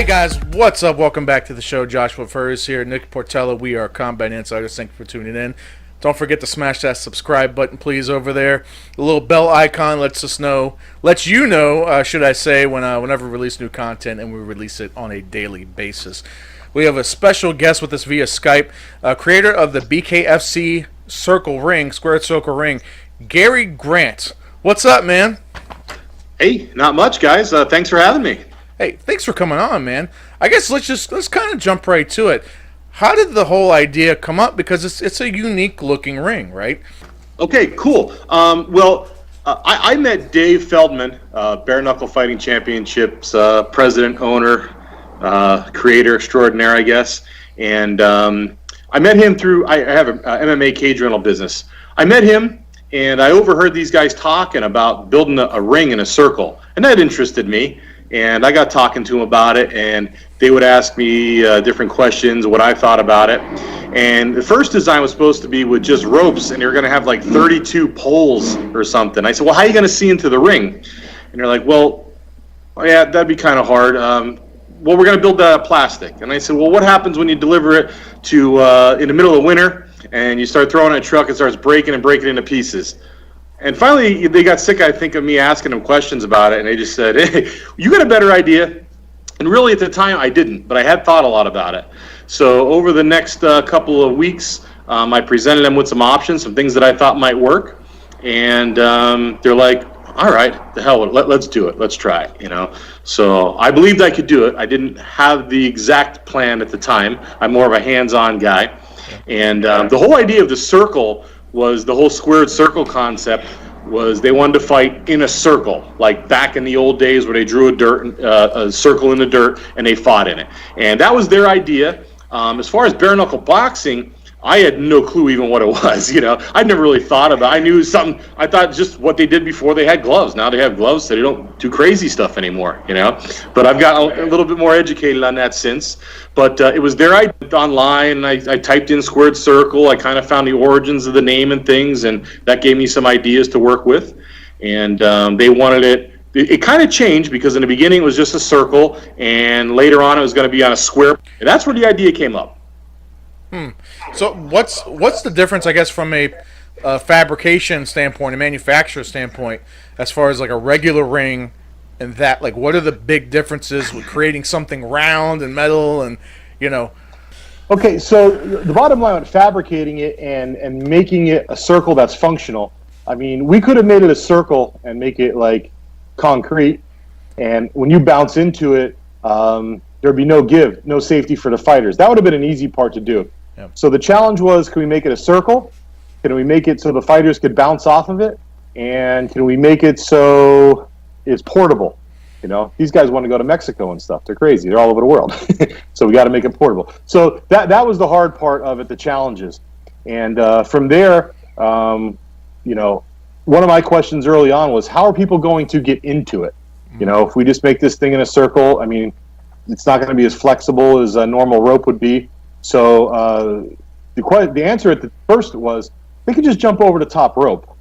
Guys, what's up? Welcome back to the show. Joshua Furries here, Nick Portella. We are Combat Insiders. Thank you for tuning in. Don't forget to smash that subscribe button, please, over there. The little bell icon lets you know, should I say, whenever we release new content, and we release it on a daily basis. We have a special guest with us via Skype, creator of the BKFC squared circle ring, Gary Grant. What's up, man? Hey, not much, guys. Thanks for having me. Hey, thanks for coming on, man. I guess let's kind of jump right to it. How did the whole idea come up? Because it's a unique looking ring, right? Okay, cool. I met Dave Feldman, Bare Knuckle Fighting Championships president, owner, creator extraordinaire, I guess. And I met him through, I have an MMA cage rental business. I met him, and I overheard these guys talking about building a ring in a circle. And that interested me. And I got talking to them about it, and they would ask me different questions, what I thought about it. And the first design was supposed to be with just ropes, and they were going to have like 32 poles or something. I said, well, how are you going to see into the ring? And they're like, well, yeah, that'd be kind of hard. Well, we're going to build plastic. And I said, well, what happens when you deliver it to in the middle of winter, and you start throwing it in a truck, it starts breaking into pieces? And finally, they got sick, I think, of me asking them questions about it, and they just said, hey, you got a better idea. And really, at the time, I didn't, but I had thought a lot about it. So over the next couple of weeks, I presented them with some options, some things that I thought might work. And they're like, all right, the hell, let's do it. Let's try it, you know. So I believed I could do it. I didn't have the exact plan at the time. I'm more of a hands-on guy. And the whole idea of the circle was the whole squared circle concept was they wanted to fight in a circle, like back in the old days where they drew a circle in the dirt and they fought in it. And that was their idea. As far as bare knuckle boxing, I had no clue even what it was, you know. I'd never really thought about it. I knew something. I thought just what they did before they had gloves. Now they have gloves, so they don't do crazy stuff anymore, you know. But I've got a little bit more educated on that since. But it was their idea online, and I typed in squared circle. I kind of found the origins of the name and things, and that gave me some ideas to work with. And they wanted it. It kind of changed because in the beginning it was just a circle, and later on it was going to be on a square. And that's where the idea came up. So what's the difference, I guess, from a fabrication standpoint, a manufacturer standpoint, as far as like a regular ring and that? Like, what are the big differences with creating something round and metal and, you know? Okay, so the bottom line with fabricating it and making it a circle that's functional, I mean, we could have made it a circle and make it like concrete, and when you bounce into it, there'd be no give, no safety for the fighters. That would have been an easy part to do. Yeah. So the challenge was, can we make it a circle? Can we make it so the fighters could bounce off of it? And can we make it so it's portable? You know, these guys want to go to Mexico and stuff. They're crazy. They're all over the world. So we got to make it portable. So that was the hard part of it, the challenges. And from there, you know, one of my questions early on was, how are people going to get into it? You know, if we just make this thing in a circle, I mean, it's not going to be as flexible as a normal rope would be. So the answer at the first was, they could just jump over the top rope.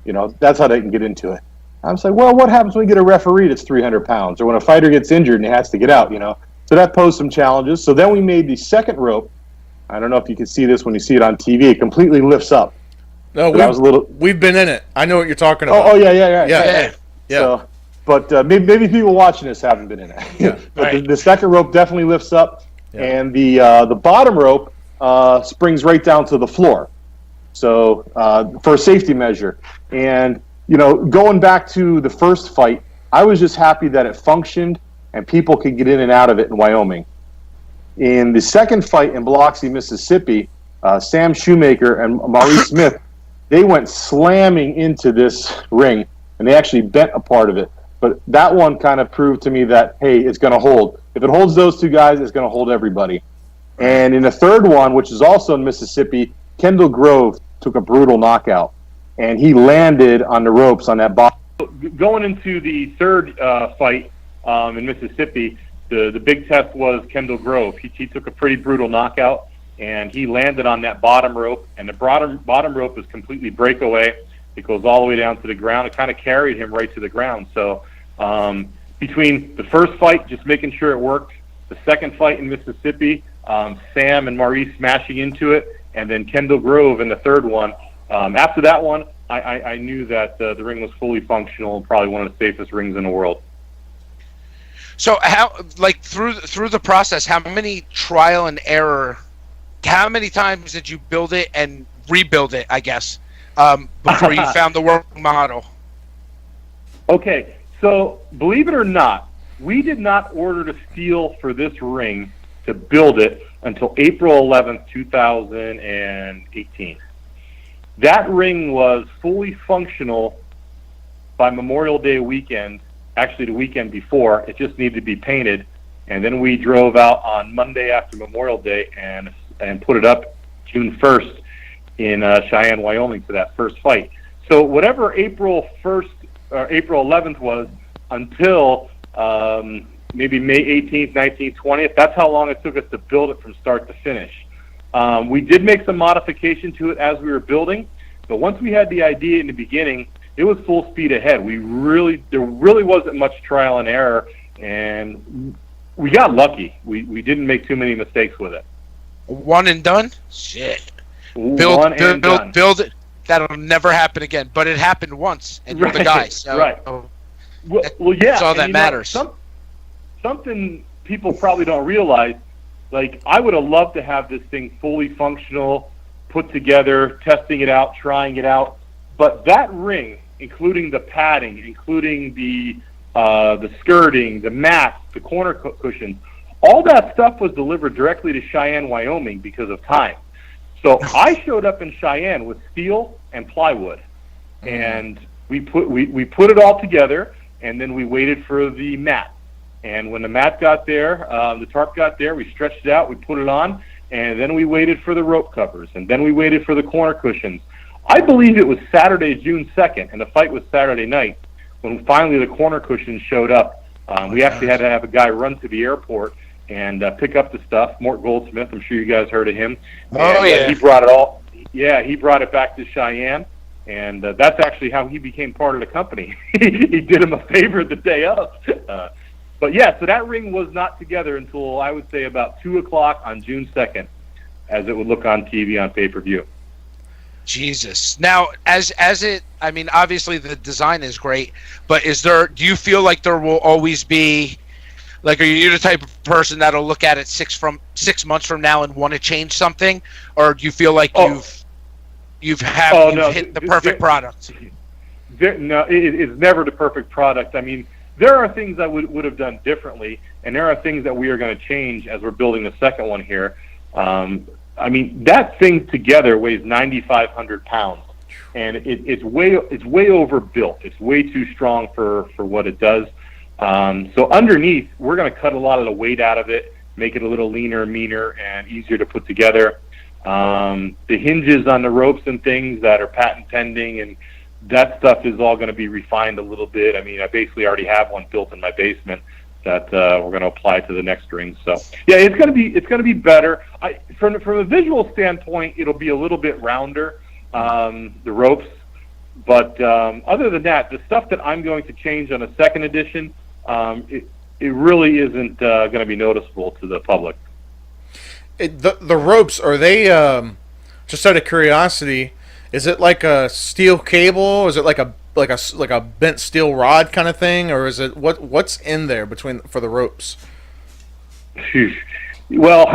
You know, that's how they can get into it. I was like, well, what happens when we get a referee that's 300 pounds, or when a fighter gets injured and he has to get out, you know? So that posed some challenges. So then we made the second rope. I don't know if you can see this when you see it on TV. It completely lifts up. No, we've been in it. I know what you're talking about. Oh yeah. So, but maybe people watching this haven't been in it. Yeah. But the second rope definitely lifts up, and the bottom rope springs right down to the floor. So for a safety measure. And you know, going back to the first fight, I was just happy that it functioned and people could get in and out of it in Wyoming. In the second fight in Biloxi, Mississippi, Sam Shoemaker and Maurice Smith, they went slamming into this ring, and they actually bent a part of it. But that one kind of proved to me that, hey, it's going to hold. If it holds those two guys, it's going to hold everybody. And in the third one, which is also in Mississippi, Kendall Grove took a brutal knockout, and he landed on the ropes on that bottom. Going into the third fight in Mississippi, the big test was Kendall Grove. He took a pretty brutal knockout, and he landed on that bottom rope, and the bottom rope is completely breakaway. It goes all the way down to the ground. It kind of carried him right to the ground. So between the first fight, just making sure it worked, The second fight in Mississippi, Sam and Maurice smashing into it, and then Kendall Grove in the third one. After that one, I knew that the ring was fully functional and probably one of the safest rings in the world. So how, like, through the process, how many trial and error, how many times did you build it and rebuild it, I guess, before you found the working model? Okay, so believe it or not, we did not order the steel for this ring to build it until April 11th, 2018. That ring was fully functional by Memorial Day weekend, actually the weekend before. It just needed to be painted, and then we drove out on Monday after Memorial Day and put it up June 1st in Cheyenne, Wyoming for that first fight. So whatever April 1st or April 11th was until maybe May 18th, 19th, 20th, that's how long it took us to build it from start to finish. We did make some modification to it as we were building, but once we had the idea in the beginning, it was full speed ahead. There really wasn't much trial and error, and we got lucky. We didn't make too many mistakes with it. One and done? Shit. Build it. That'll never happen again. But it happened once, and you're the guy. So right. Well, yeah. That's all that matters. Something people probably don't realize, like, I would have loved to have this thing fully functional, put together, testing it out, trying it out. But that ring, including the padding, including the skirting, the mats, the corner cushions, all that stuff was delivered directly to Cheyenne, Wyoming because of time. So I showed up in Cheyenne with steel and plywood, and we put it all together, and then we waited for the mat. And when the mat got there, the tarp got there, we stretched it out, we put it on, and then we waited for the rope covers, and then we waited for the corner cushions. I believe it was Saturday, June 2nd, and the fight was Saturday night, when finally the corner cushions showed up. We actually had to have a guy run to the airport and pick up the stuff. Mort Goldsmith, I'm sure you guys heard of him. And, he brought it all. Yeah, he brought it back to Cheyenne, and that's actually how he became part of the company. He did him a favor the day of. But yeah, so that ring was not together until I would say about 2 o'clock on June 2nd, as it would look on TV on pay-per-view. Jesus. Now, as it, I mean, obviously the design is great, but do you feel like there will always be, like, are you the type of person that'll look at it 6 months from now and want to change something, or do you feel like you've hit the perfect product? No, it's never the perfect product. I mean, there are things I would have done differently, and there are things that we are going to change as we're building the second one here. I mean, that thing together weighs 9,500 pounds, and it's way overbuilt. It's way too strong for what it does. So underneath, we're going to cut a lot of the weight out of it, make it a little leaner, meaner, and easier to put together. The hinges on the ropes and things that are patent pending, and that stuff is all going to be refined a little bit. I mean, I basically already have one built in my basement that we're going to apply to the next ring. So yeah, it's going to be better. From a visual standpoint, it'll be a little bit rounder, the ropes. But other than that, the stuff that I'm going to change on a second edition, it really isn't going to be noticeable to the public. The ropes, are they, just out of curiosity, is it like a steel cable? Is it like a bent steel rod kind of thing, or is it what's in there for the ropes? Well,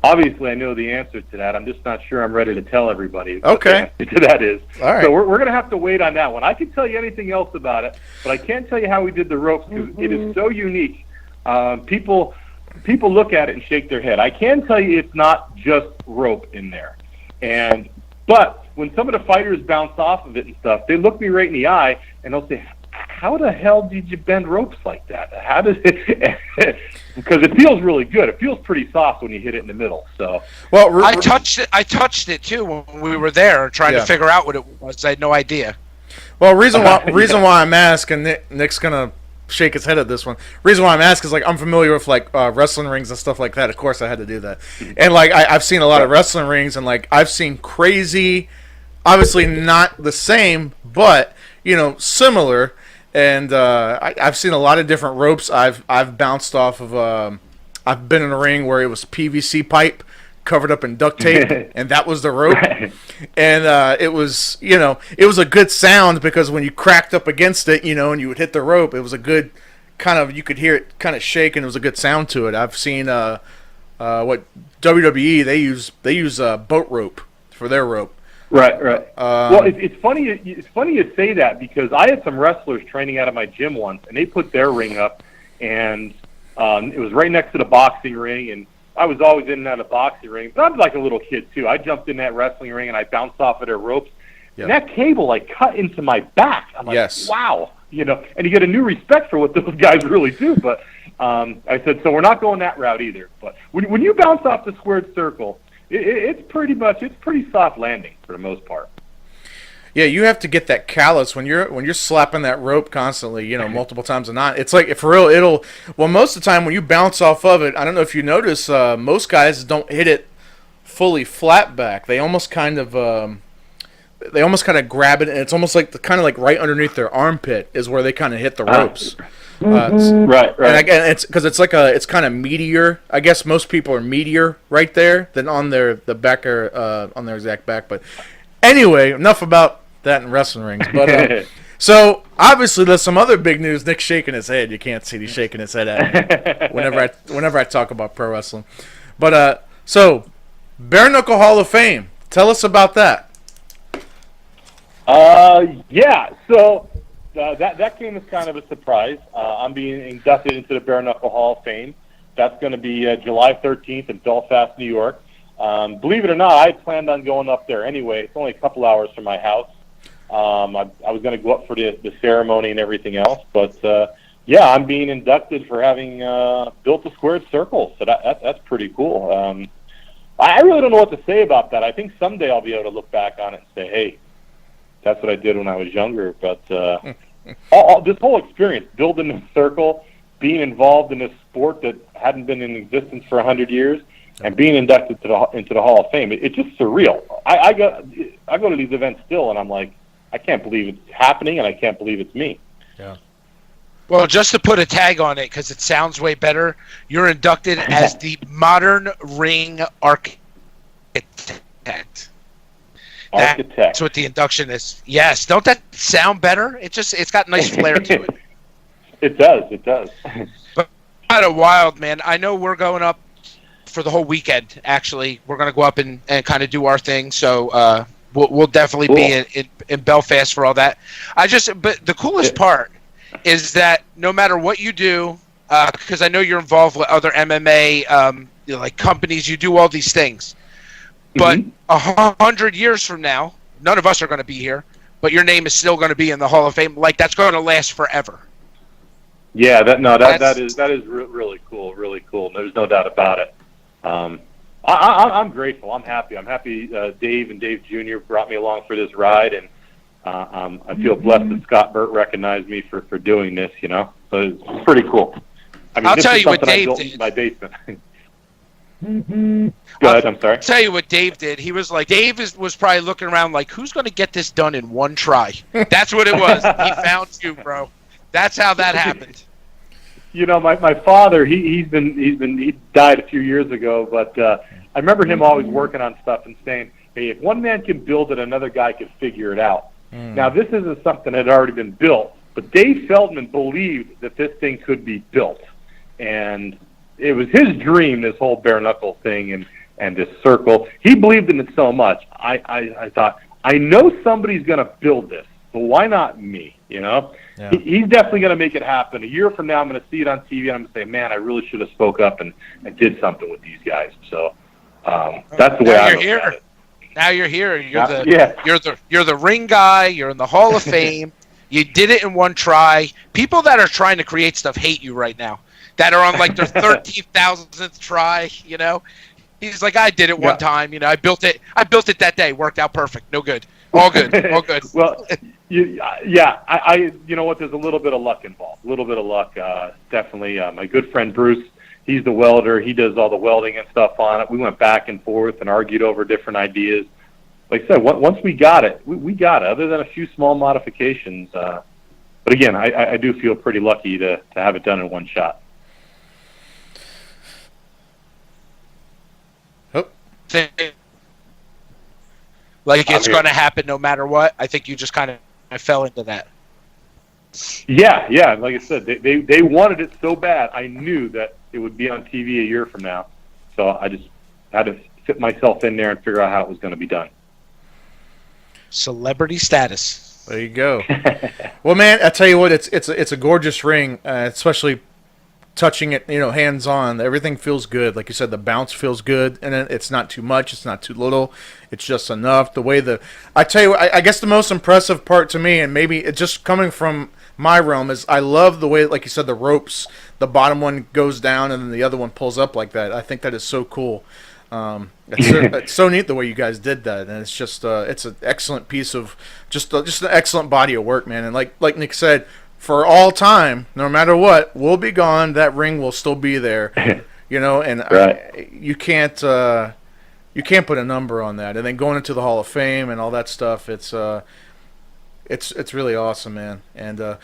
obviously I know the answer to that. I'm just not sure I'm ready to tell everybody. Okay. What the answer to that is. All right. So we're going to have to wait on that one. I can tell you anything else about it, but I can't tell you how we did the ropes because it is so unique. People look at it and shake their head. I can tell you it's not just rope in there, but when some of the fighters bounce off of it and stuff, they look me right in the eye and they'll say, "How the hell did you bend ropes like that? How does it?" Because it feels really good. It feels pretty soft when you hit it in the middle. So, well, I touched it too when we were there trying to figure out what it was. I had no idea. Well, reason why I'm asking, Nick's gonna shake his head at this one. Reason why I'm asking is, like, I'm familiar with, like, wrestling rings and stuff like that. Of course, I had to do that. And, like, I've seen a lot of wrestling rings, and, like, I've seen crazy, obviously not the same, but, you know, similar. And I've seen a lot of different ropes. I've bounced off of I've been in a ring where it was PVC pipe covered up in duct tape, and that was the rope. And it was, it was a good sound because when you cracked up against it, and you would hit the rope, it was a good kind of, you could hear it kind of shake, and it was a good sound to it. I've seen what WWE, they use boat rope for their rope. Right. Well, it's funny. It's funny you say that because I had some wrestlers training out of my gym once, and they put their ring up, and it was right next to the boxing ring, and I was always in and out of the boxing ring, but I'm like a little kid too. I jumped in that wrestling ring and I bounced off of their ropes, and that cable like cut into my back. I'm like, wow, and you get a new respect for what those guys really do. But I said, so we're not going that route either. But when you bounce off the squared circle, it's pretty soft landing for the most part. Yeah, you have to get that callus when you're slapping that rope constantly, multiple times a night. It's like, for real, most of the time when you bounce off of it, I don't know if you notice, most guys don't hit it fully flat back. They almost kind of grab it, and it's almost like like right underneath their armpit is where they kind of hit the ropes. Right. And again, it's because it's kind of meatier. I guess most people are meatier right there than on the back or on their exact back. But anyway, enough about that in wrestling rings. But so obviously there's some other big news. Nick's shaking his head. You can't see he's shaking his head at me whenever I talk about pro wrestling. But so Bare Knuckle Hall of Fame. Tell us about that. Yeah. So. That came as kind of a surprise. I'm being inducted into the Bare Knuckle Hall of Fame. That's going to be July 13th in Belfast, New York. Believe it or not, I had planned on going up there anyway. It's only a couple hours from my house. I was going to go up for the ceremony and everything else. But, I'm being inducted for having built a squared circle. So that's pretty cool. I really don't know what to say about that. I think someday I'll be able to look back on it and say, hey, that's what I did when I was younger. But this whole experience, building a circle, being involved in a sport that hadn't been in existence for 100 years, and being inducted into the Hall of Fame, it's just surreal. I go to these events still, and I'm like, I can't believe it's happening, and I can't believe it's me. Yeah. Well, just to put a tag on it, because it sounds way better, you're inducted as the modern ring architect. That's what the induction is. Yes, don't that sound better? It's got nice flair to it. It does. But kind of wild, man. I know we're going up for the whole weekend. Actually, we're going to go up and kind of do our thing. So we'll definitely be in Belfast for all that. But the coolest part is that no matter what you do, because I know you're involved with other MMA like companies, you do all these things. But 100 years from now, none of us are going to be here, but your name is still going to be in the Hall of Fame. Like, that's going to last forever. Yeah, that is really cool. Really cool. There's no doubt about it. I'm grateful. I'm happy. Dave and Dave Jr. brought me along for this ride, and I feel blessed that Scott Burt recognized me for doing this. So it's pretty cool. I mean, I'll tell you what Dave did in my basement. Go ahead, I'm sorry. I'll tell you what Dave did. He was like, was probably looking around like, who's going to get this done in one try? That's what it was. He found you, bro. That's how that happened. My father, he died a few years ago, but I remember him always working on stuff and saying, hey, if one man can build it, another guy can figure it out. Now, this isn't something that had already been built, but Dave Feldman believed that this thing could be built. And it was his dream, this whole bare knuckle thing and this circle. He believed in it so much. I thought, I know somebody's going to build this, so why not me? Yeah. He's definitely going to make it happen. A year from now, I'm going to see it on TV, and I'm going to say, man, I really should have spoke up and did something with these guys. So that's the way I look at it. Now you're here. You're the ring guy. You're in the Hall of Fame. You did it in one try. People that are trying to create stuff hate you right now. That are on like their 13,000th try, He's like, I did it one time, I built it that day, worked out perfect, no good, all good. Well, I you know what? There's a little bit of luck involved, definitely. My good friend Bruce, he's the welder, he does all the welding and stuff on it. We went back and forth and argued over different ideas. Like I said, once we got it, we got it. Other than a few small modifications, but again, I do feel pretty lucky to have it done in one shot. think like it's going to happen no matter what? I think you just kind of fell into that. Yeah. Like I said, they wanted it so bad. I knew that it would be on TV a year from now. So I just had to fit myself in there and figure out how it was going to be done. Celebrity status. There you go. Well, man, I tell you what, it's a gorgeous ring, especially touching it, hands on. Everything feels good. Like you said, the bounce feels good, and it's not too much, it's not too little. It's just enough. The way I tell you, I guess the most impressive part to me, and maybe it's just coming from my realm, is I love the way, like you said, the ropes. The bottom one goes down, and then the other one pulls up like that. I think that is so cool. It's so neat the way you guys did that, and it's just it's an excellent piece of just an excellent body of work, man. And like Nick said, for all time, no matter what, we'll be gone. That ring will still be there, And right. You can't put a number on that. And then going into the Hall of Fame and all that stuff, it's really awesome, man. And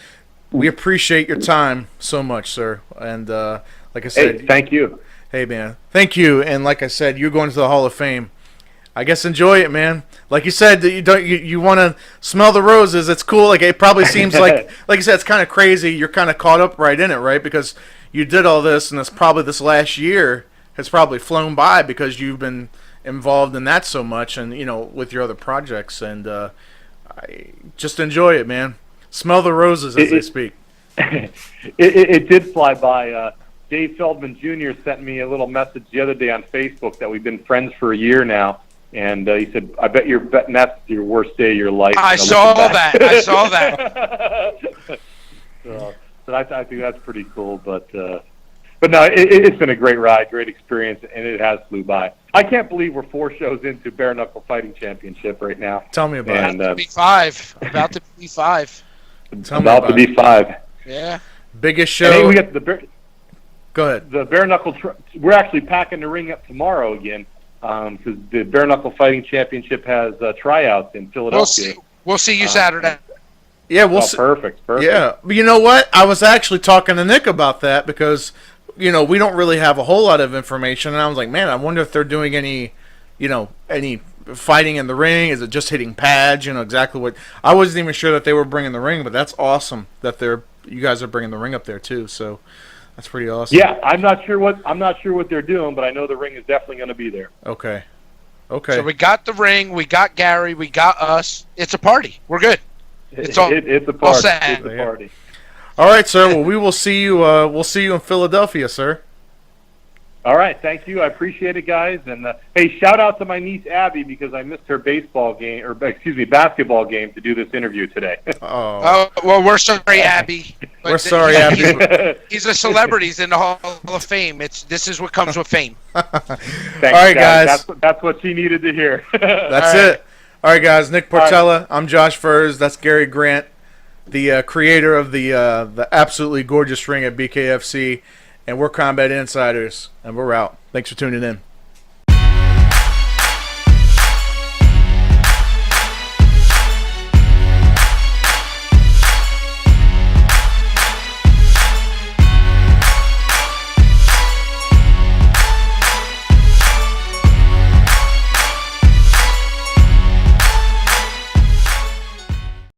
we appreciate your time so much, sir. And like I said, hey, thank you. Hey, man, thank you. And like I said, you're going to the Hall of Fame. I guess enjoy it, man. Like you said, you want to smell the roses. It's cool. Like it probably seems like you said, it's kind of crazy. You're kind of caught up right in it, right? Because you did all this, and this last year has probably flown by because you've been involved in that so much, and with your other projects. And I just enjoy it, man. Smell the roses as they speak. It did fly by. Dave Feldman Jr. sent me a little message the other day on Facebook that we've been friends for a year now, and he said, "I bet you're betting that's your worst day of your life." I saw that. So I think that's pretty cool. But no, it's been a great ride, great experience, and it has flew by. I can't believe we're 4 shows into Bare Knuckle Fighting Championship right now. Tell me about it. About to be five. About to be 5. Yeah. Biggest show. Hey, we got the. Go ahead. The Bare Knuckle. We're actually packing the ring up tomorrow again because the Bare Knuckle Fighting Championship has tryouts in Philadelphia. We'll see you Saturday. Yeah, we'll see. Perfect. Yeah, but you know what? I was actually talking to Nick about that because we don't really have a whole lot of information, and I was like, man, I wonder if they're doing any fighting in the ring. Is it just hitting pads? Exactly what. I wasn't even sure that they were bringing the ring, but that's awesome that you guys are bringing the ring up there too. So. That's pretty awesome. Yeah, I'm not sure what they're doing, but I know the ring is definitely going to be there. Okay. So we got the ring, we got Gary, we got us. It's a party. We're good. It's a party. It's a party. All right, sir. Well, we will see you. We'll see you in Philadelphia, sir. All right, thank you. I appreciate it, guys. And hey, shout out to my niece Abby because I missed her basketball game to do this interview today. Oh, well, we're sorry, Abby. We're sorry, Abby. He's a celebrity. He's in the Hall of Fame. This is what comes with fame. Thanks, all right, guys. That's what she needed to hear. That's it. All right, guys. Nick Portella. Right. I'm Josh Furs. That's Gary Grant, the creator of the absolutely gorgeous ring at BKFC. And we're Combat Insiders, and we're out. Thanks for tuning in.